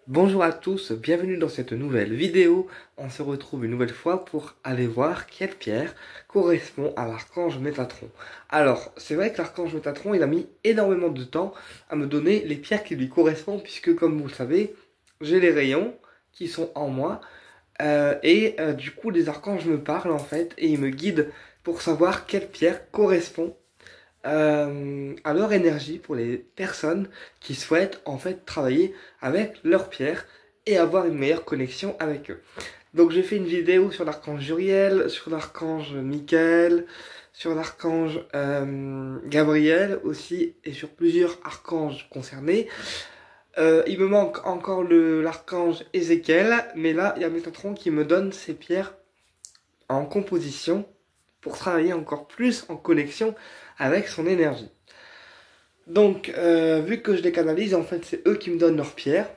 Bonjour à tous, bienvenue dans cette nouvelle vidéo. On se retrouve une nouvelle fois pour aller voir quelle pierre correspond à l'archange Métatron. Alors, c'est vrai que l'archange Métatron, il a mis énormément de temps à me donner les pierres qui lui correspondent, puisque comme vous le savez, j'ai les rayons qui sont en moi, du coup les archanges me parlent en fait, et ils me guident pour savoir quelle pierre correspond à leur énergie pour les personnes qui souhaitent en fait travailler avec leur pierre et avoir une meilleure connexion avec eux. Donc j'ai fait une vidéo sur l'archange Uriel, sur l'archange Michael, sur l'archange Gabriel aussi et sur plusieurs archanges concernés. Il me manque encore l'archange Ézéchiel, mais là il y a Métatron qui me donne ces pierres en composition pour travailler encore plus en connexion avec son énergie. Donc, vu que je les canalise, en fait, c'est eux qui me donnent leurs pierres.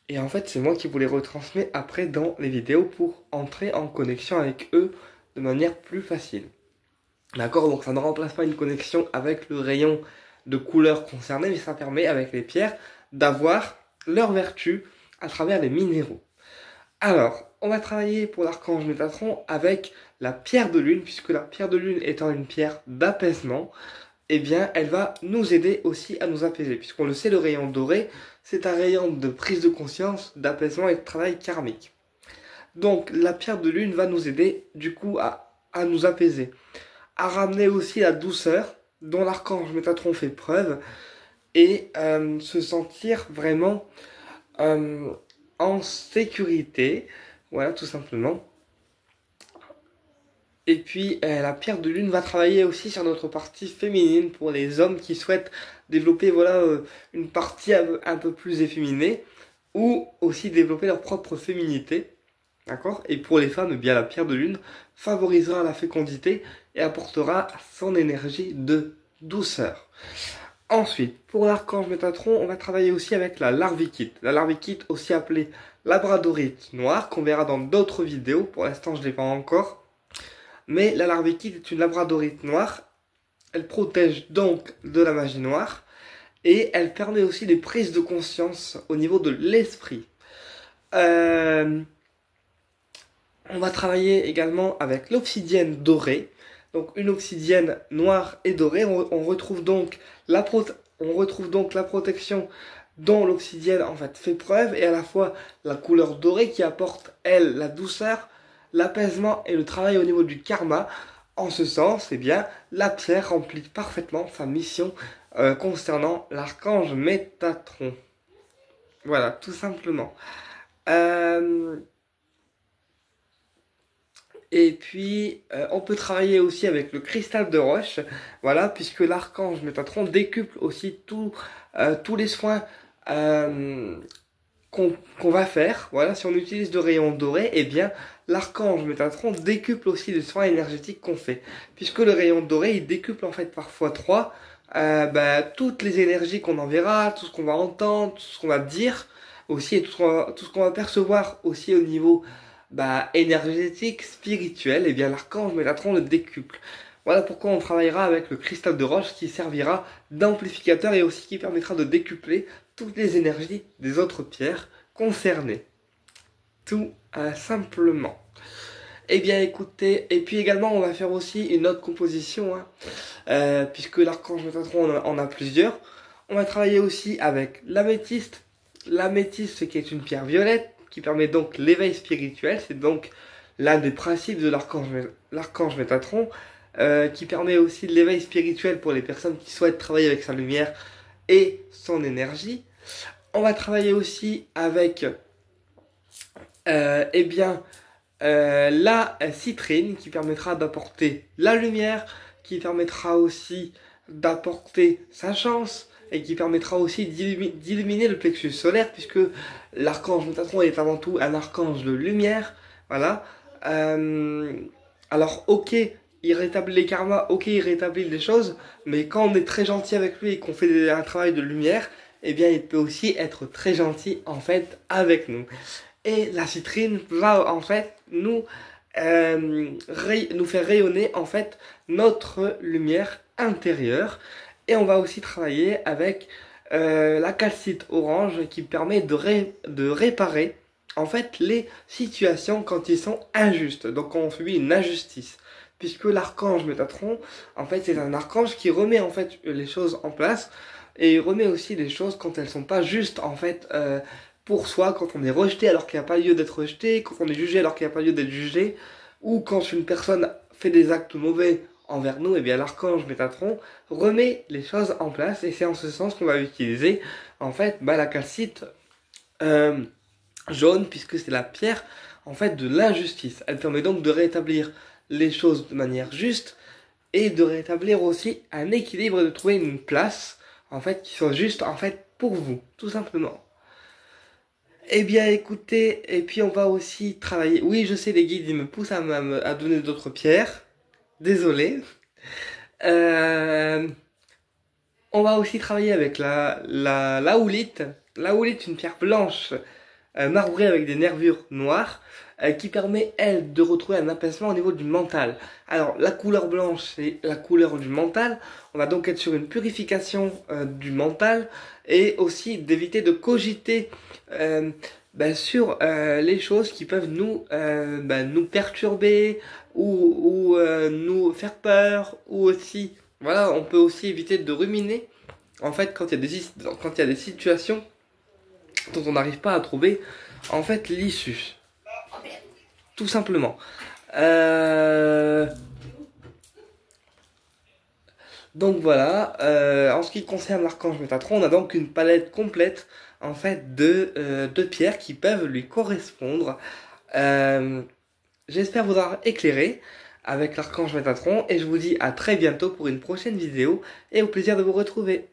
Et en fait, c'est moi qui vous les retransmets après dans les vidéos pour entrer en connexion avec eux de manière plus facile. D'accord? Donc, ça ne remplace pas une connexion avec le rayon de couleur concerné, mais ça permet, avec les pierres, d'avoir leur vertu à travers les minéraux. Alors, on va travailler pour l'archange Métatron avec la pierre de lune, puisque la pierre de lune étant une pierre d'apaisement, eh bien, elle va nous aider aussi à nous apaiser. Puisqu'on le sait, le rayon doré, c'est un rayon de prise de conscience, d'apaisement et de travail karmique. Donc, la pierre de lune va nous aider, du coup, à nous apaiser. À ramener aussi la douceur dont l'archange Métatron fait preuve et se sentir vraiment en sécurité. Voilà, tout simplement. Et puis la pierre de lune va travailler aussi sur notre partie féminine pour les hommes qui souhaitent développer une partie un peu plus efféminée ou aussi développer leur propre féminité. D'accord? Et pour les femmes, eh bien la pierre de lune favorisera la fécondité et apportera son énergie de douceur. Ensuite, pour l'archange Métatron, on va travailler aussi avec la larvikite. La larvikite, aussi appelée labradorite noire, qu'on verra dans d'autres vidéos. Pour l'instant, je ne l'ai pas encore. Mais la larvikite est une labradorite noire. Elle protège donc de la magie noire. Et elle permet aussi des prises de conscience au niveau de l'esprit. On va travailler également avec l'obsidienne dorée. Donc une obsidienne noire et dorée. On retrouve donc la protection dont l'obsidienne en fait fait preuve et à la fois la couleur dorée qui apporte elle la douceur, l'apaisement et le travail au niveau du karma. En ce sens, eh bien, la pierre remplit parfaitement sa mission concernant l'archange Métatron. Voilà, tout simplement. Euh, Et puis, on peut travailler aussi avec le cristal de roche, voilà, puisque l'archange Métatron décuple aussi tous les soins euh, qu'on va faire. Voilà, si on utilise de rayons dorés, eh bien, l'archange Métatron décuple aussi les soins énergétiques qu'on fait. Puisque le rayon doré, il décuple en fait parfois 3, toutes les énergies qu'on enverra, tout ce qu'on va entendre, tout ce qu'on va dire, aussi, et tout ce qu'on va percevoir aussi au niveau énergétique, spirituel, et bien l'archange Métatron le décuple. Voilà pourquoi on travaillera avec le cristal de roche qui servira d'amplificateur et aussi qui permettra de décupler toutes les énergies des autres pierres concernées. Tout simplement. Eh bien écoutez, et puis également on va faire aussi une autre composition, hein, puisque l'archange Métatron en a plusieurs. On va travailler aussi avec l'améthyste. L'améthyste qui est une pierre violette, qui permet donc l'éveil spirituel, c'est donc l'un des principes de l'archange Métatron, qui permet aussi l'éveil spirituel pour les personnes qui souhaitent travailler avec sa lumière et son énergie. On va travailler aussi avec la citrine qui permettra d'apporter la lumière, qui permettra aussi d'apporter sa chance et qui permettra aussi d'illuminer le plexus solaire puisque l'archange Métatron est avant tout un archange de lumière. Voilà. Euh, alors ok, il rétablit les karmas, ok, il rétablit les choses, mais quand on est très gentil avec lui et qu'on fait un travail de lumière, eh bien il peut aussi être très gentil en fait avec nous. Et la citrine va en fait nous faire rayonner en fait notre lumière intérieure. Et on va aussi travailler avec la calcite orange qui permet de réparer en fait les situations quand ils sont injustes. Donc quand on subit une injustice. Puisque l'archange Métatron, en fait, c'est un archange qui remet en fait les choses en place et il remet aussi les choses quand elles sont pas justes en fait pour soi, quand on est rejeté alors qu'il n'y a pas lieu d'être rejeté, quand on est jugé alors qu'il n'y a pas lieu d'être jugé, ou quand une personne fait des actes mauvais envers nous, et bien l'archange Métatron remet les choses en place et c'est en ce sens qu'on va utiliser en fait la calcite jaune puisque c'est la pierre en fait de l'injustice. Elle permet donc de rétablir les choses de manière juste et de rétablir aussi un équilibre et de trouver une place en fait qui soit juste en fait pour vous, tout simplement. Eh bien écoutez, et puis on va aussi travailler. Oui, je sais, les guides ils me poussent à donner d'autres pierres. Désolé. Euh, on va aussi travailler avec la houlite. La houlite, une pierre blanche marbrée avec des nervures noires qui permet, elle, de retrouver un apaisement au niveau du mental. Alors, la couleur blanche, c'est la couleur du mental. On va donc être sur une purification du mental et aussi d'éviter de cogiter sur les choses qui peuvent nous perturber ou nous faire peur ou aussi, voilà, on peut aussi éviter de ruminer en fait quand il y a des situations dont on n'arrive pas à trouver en fait l'issue. Tout simplement. Donc voilà, en ce qui concerne l'archange Métatron, on a donc une palette complète en fait de pierres qui peuvent lui correspondre. J'espère vous avoir éclairé avec l'archange Métatron et je vous dis à très bientôt pour une prochaine vidéo et au plaisir de vous retrouver.